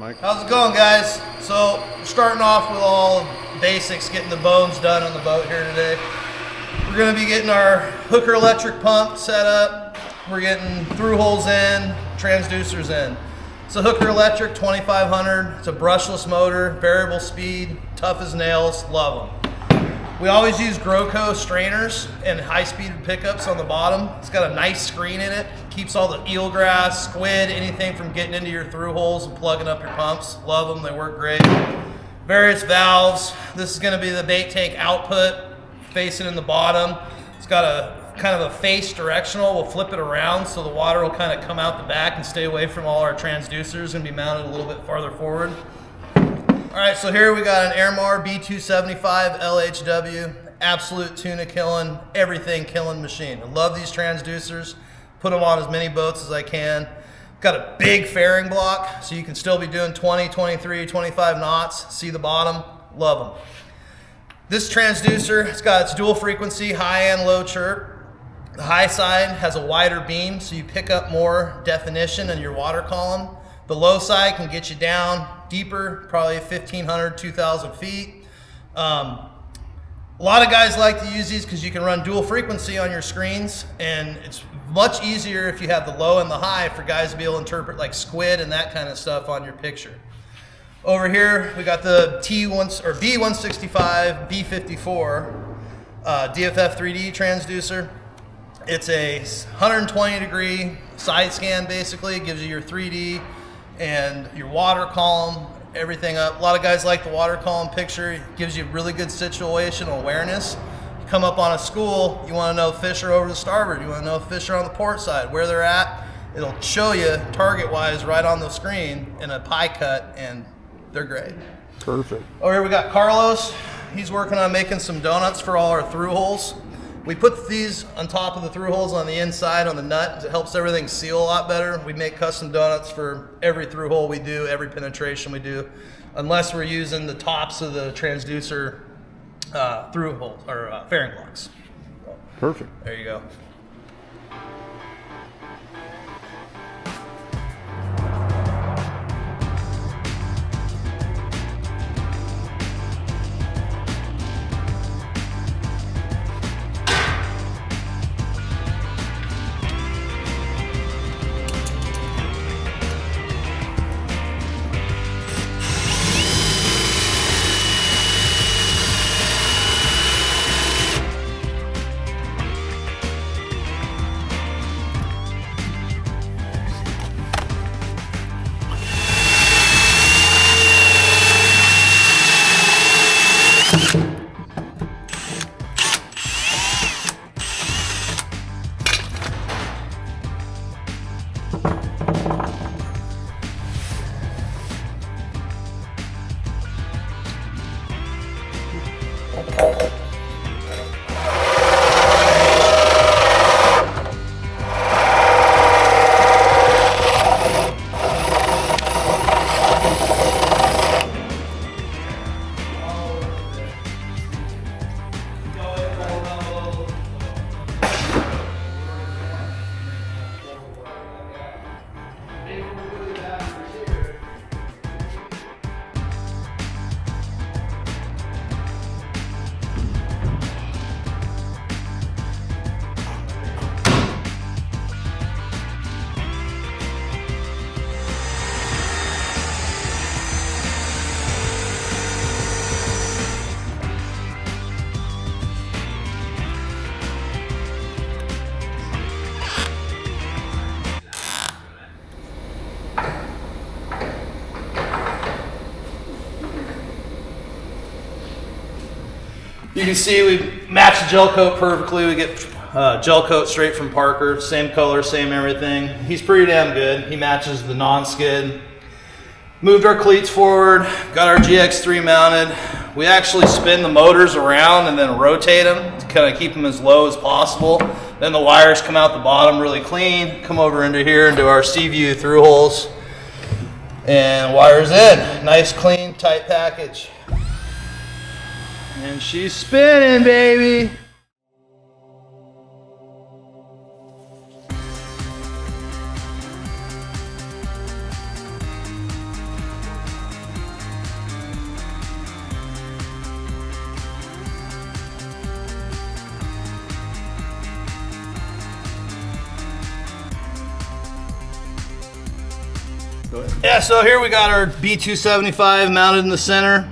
Mike. How's it going, guys? So, starting off with all basics, getting the bones done on the boat here today. We're going to be getting our hooker electric pump set up. We're getting through holes in, transducers in. It's a hooker electric 2500. It's a brushless motor, variable speed, tough as nails, love them. We always use Groco strainers and high-speed pickups on the bottom. It's got a nice screen in it. Keeps all the eelgrass, squid, anything from getting into your through holes and plugging up your pumps. Love them, they work great. Various valves. This is gonna be the bait tank output, facing in the bottom. It's got a kind of a face directional. We'll flip it around so the water will kind of come out the back and stay away from all our transducers and be mounted a little bit farther forward. All right, so here we got an Airmar B275 LHW, absolute tuna killing, everything killing machine. I love these transducers, put them on as many boats as I can. Got a big fairing block, so you can still be doing 20, 23, 25 knots, see the bottom, love them. This transducer, it's got its dual frequency, high and low chirp. The high side has a wider beam, so you pick up more definition in your water column. The low side can get you down deeper, probably 1,500, 2,000 feet. A lot of guys like to use these because you can run dual frequency on your screens, and it's much easier if you have the low and the high for guys to be able to interpret like squid and that kind of stuff on your picture. Over here, we got the B165, B54 DFF 3D transducer. It's a 120 degree side scan, basically. It gives you your 3D and your water column, everything up. A lot of guys like the water column picture. It gives you really good situational awareness. You come up on a school, you want to know if fish are over the starboard, you want to know if fish are on the port side, where they're at. It'll show you target-wise right on the screen in a pie cut, and they're great. Perfect. Over here we got Carlos. He's working on making some donuts for all our through holes. We put these on top of the through holes on the inside on the nut. It helps everything seal a lot better. We make custom donuts for every through hole we do, every penetration we do, unless we're using the tops of the transducer through holes or fairing blocks. Perfect. There you go. You can see we match the gel coat perfectly. We get gel coat straight from Parker, same color, same everything. He's pretty damn good. He matches the non-skid. Moved our cleats forward, got our GX3 mounted. We actually spin the motors around and then rotate them to kind of keep them as low as possible. Then the wires come out the bottom really clean, come over into here into our C-View through holes, and wires in. Nice, clean, tight package. And she's spinning, baby. Go ahead. Yeah, so here we got our B275 mounted in the center.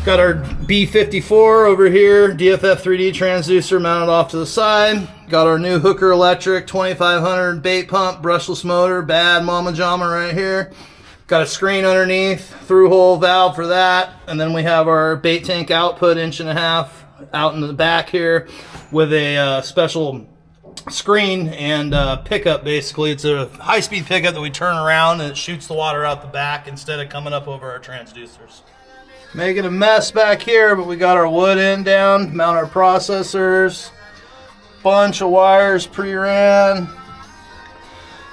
Got our B54 over here, DFF 3D transducer mounted off to the side. Got our new Hooker Electric 2500 bait pump, brushless motor, bad mama jama right here. Got a screen underneath, through hole valve for that. And then we have our bait tank output 1.5 inches out in the back here with a special screen and pickup. Basically, it's a high-speed pickup that we turn around and it shoots the water out the back instead of coming up over our transducers. Making a mess back here, but we got our wood end down, mount our processors, bunch of wires pre-ran,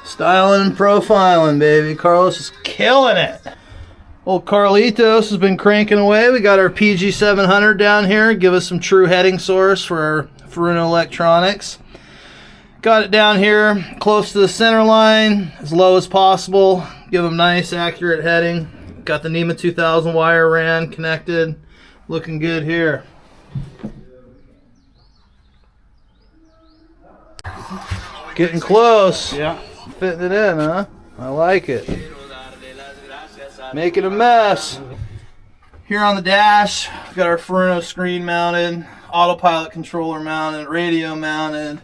styling and profiling, baby. Carlos is killing it. Old Carlitos has been cranking away. We got our PG 700 down here, give us some true heading source for our Furuno electronics. Got it down here close to the center line, as low as possible, give them nice accurate heading. Got the NEMA 2000 wire ran connected, looking good here. Getting close. Yeah. Fitting it in, huh? I like it. Making a mess. Here on the dash, we got our Furuno screen mounted, autopilot controller mounted, radio mounted,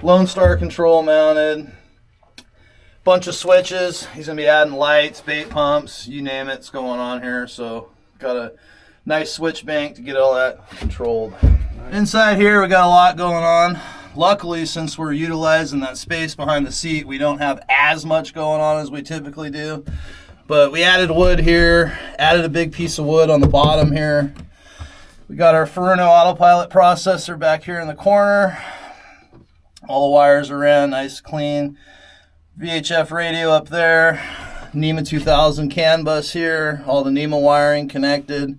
Lone Star control mounted. Bunch of switches. He's gonna be adding lights, bait pumps, you name it's going on here. So got a nice switch bank to get all that controlled. Inside here we got a lot going on. Luckily, since we're utilizing that space behind the seat, we don't have as much going on as we typically do. But we added wood here, added a big piece of wood on the bottom here. We got our Furuno autopilot processor back here in the corner. All the wires are in, nice clean. VHF radio up there, NEMA 2000 CAN bus here, all the NEMA wiring connected.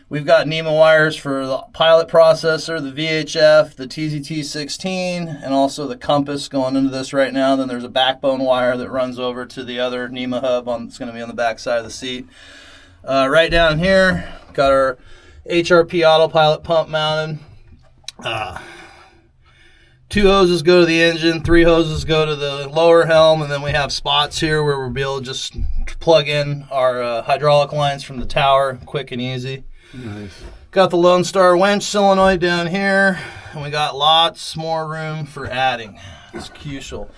We've got NEMA wires for the pilot processor, the VHF, the TZT16, and also the compass going into this right now. Then there's a backbone wire that runs over to the other NEMA hub that's going to be on the back side of the seat. Right down here, got our HRP autopilot pump mounted. 2 hoses go to the engine, 3 hoses go to the lower helm, and then we have spots here where we'll be able to just plug in our hydraulic lines from the tower, quick and easy. Nice. Got the Lone Star winch solenoid down here, and we got lots more room for adding. It's crucial.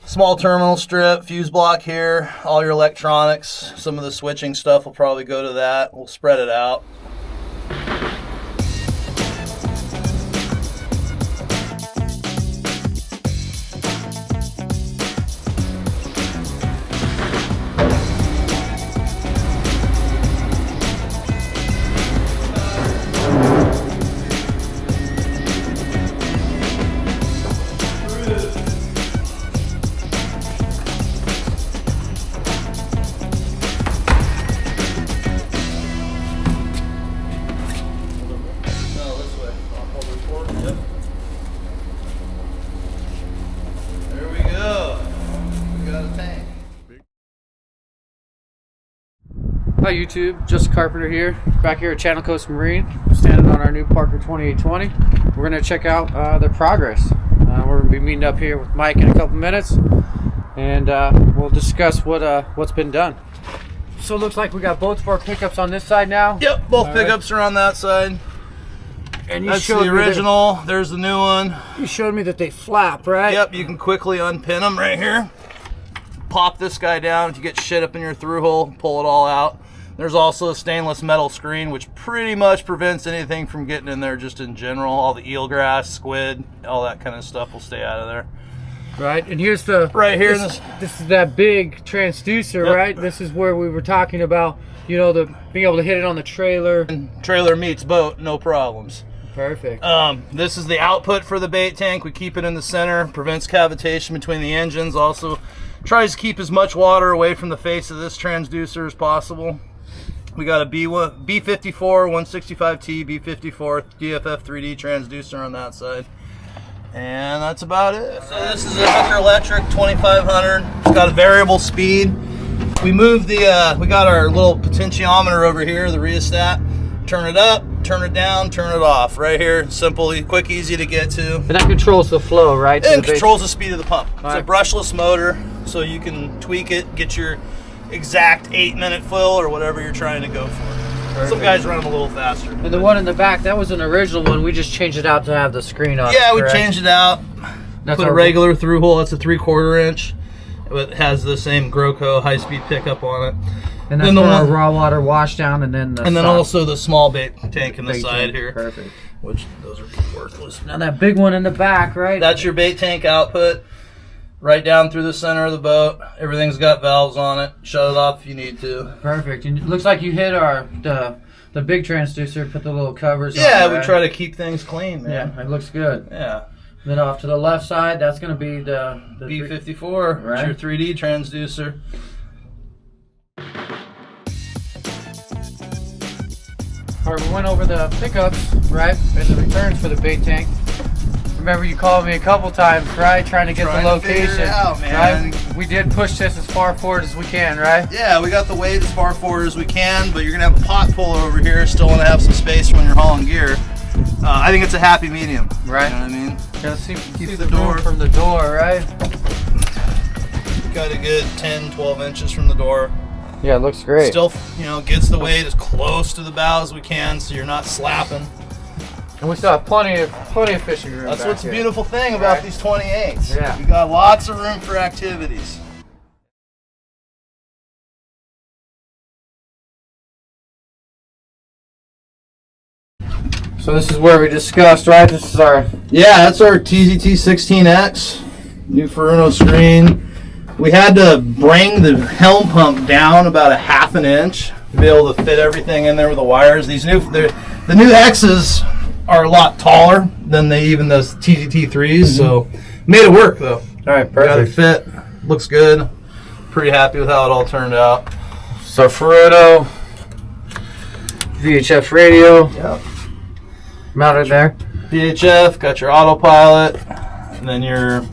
Small terminal strip, fuse block here, all your electronics. Some of the switching stuff will probably go to that. We'll spread it out. Hi YouTube, Justin Carpenter here, back here at Channel Coast Marine, standing on our new Parker 2820. We're going to check out the progress. We're going to be meeting up here with Mike in a couple minutes, and we'll discuss what's been done. So it looks like we got both of our pickups on this side now. Yep, both pickups are on that side. And you That's showed the original. There's the new one. You showed me that they flap, right? Yep, you can quickly unpin them right here. Pop this guy down. If you get shit up in your through hole, pull it all out. There's also a stainless metal screen, which pretty much prevents anything from getting in there just in general. All the eelgrass, squid, all that kind of stuff will stay out of there. Right, and here's the... Right here. This is that big transducer, Yep. right? This is where we were talking about, you know, the being able to hit it on the trailer. Trailer meets boat, no problems. Perfect. This is the output for the bait tank. We keep it in the center, prevents cavitation between the engines. Also tries to keep as much water away from the face of this transducer as possible. We got a B54, 165T, B54, DFF 3D transducer on that side. And that's about it. So this is a Hooker Electric 2500. It's got a variable speed. We moved the, we got our little potentiometer over here, the rheostat. Turn it up, turn it down, turn it off. Right here, simple, quick, easy to get to. And that controls the flow, right? It controls the speed of the pump. It's right. a brushless motor, so you can tweak it, get your exact 8-minute fill or whatever you're trying to go for. Perfect. Some guys run them a little faster. And the one in the back, that was an original one. We just changed it out to have the screen on. Yeah, we correct? changed it out. That's Put a our regular through hole. It's a 3/4 inch. It has the same Groco high-speed pickup on it. And that's then for the our one- raw water washdown, and then also the small bait tank in the bait side tank. here. Perfect. Which those are worthless. Now that big one in the back, right? That's your bait tank output. Right down through the center of the boat. Everything's got valves on it. Shut it off if you need to. Perfect. And it looks like you hit the big transducer, put the little covers on. Yeah, right? we try to keep things clean, man. Yeah, it looks good. Yeah. Then off to the left side, that's going to be the B54, Right. it's your 3D transducer. All right, we went over the pickups, right, and the returns for the bait tank. Remember, you called me a couple times, right, trying to get Trying the to figure location. it out, man. Right? We did push this as far forward as we can, right? Yeah, we got the weight as far forward as we can, but you're going to have a pot puller over here. Still want to have some space when you're hauling gear. I think it's a happy medium. Right. You know what I mean? Gotta see Keep the the door. room from the door, right? Got a good 10, 12 inches from the door. Yeah, it looks great. Still, gets the weight as close to the bow as we can, so you're not slapping. And we still have plenty of fishing room. That's back what's the here. beautiful thing about Right. these 28s. Yeah. You got lots of room for activities. So this is where we discussed, right? This is our Yeah, that's our TZT16X, new Furuno screen. We had to bring the helm pump down about 1/2 inch to be able to fit everything in there with the wires. The new X's are a lot taller than even those TZT3s, so made it work though. all right, Got it fit, looks good. Pretty happy with how it all turned out. So Furuno VHF radio Yep. mounted there. VHF, got your autopilot, and then your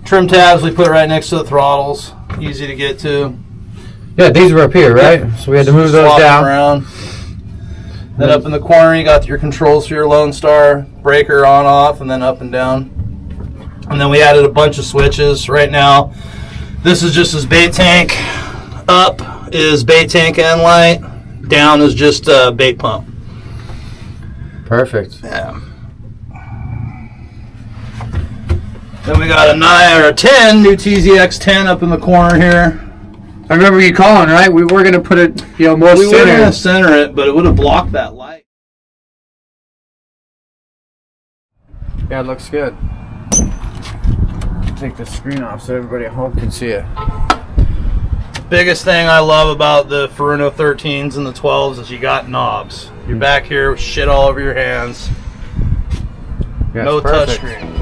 trim tabs we put right next to the throttles. Easy to get to. Yeah, these were up here, right? So we had to move those Swap them down. around. Then up in the corner you got your controls for your Lone Star, breaker on off, and then up and down. And then we added a bunch of switches. Right now, this is just as bait tank. Up is bait tank and light. Down is just bait pump. Perfect. Yeah. Then we got a 10, new TZX10 up in the corner here. I remember you calling, right? We were gonna put it, more We were center. going to center it, but it would have blocked that light. Yeah, it looks good. Take the screen off so everybody at home can see it. Biggest thing I love about the Furuno 13s and the 12s is you got knobs. You're back here with shit all over your hands. Yeah, No it's perfect. touchscreen.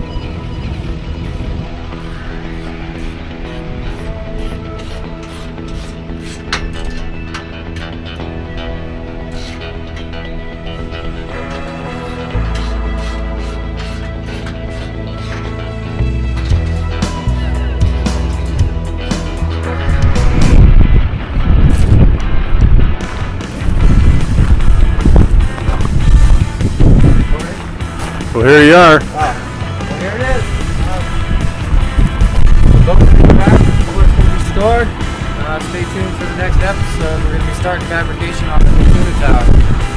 Well, here you are. Well, here it is. Look to the back before it's going to be stored. Stay tuned for the next episode. We're going to be starting fabrication on the new tuna tower.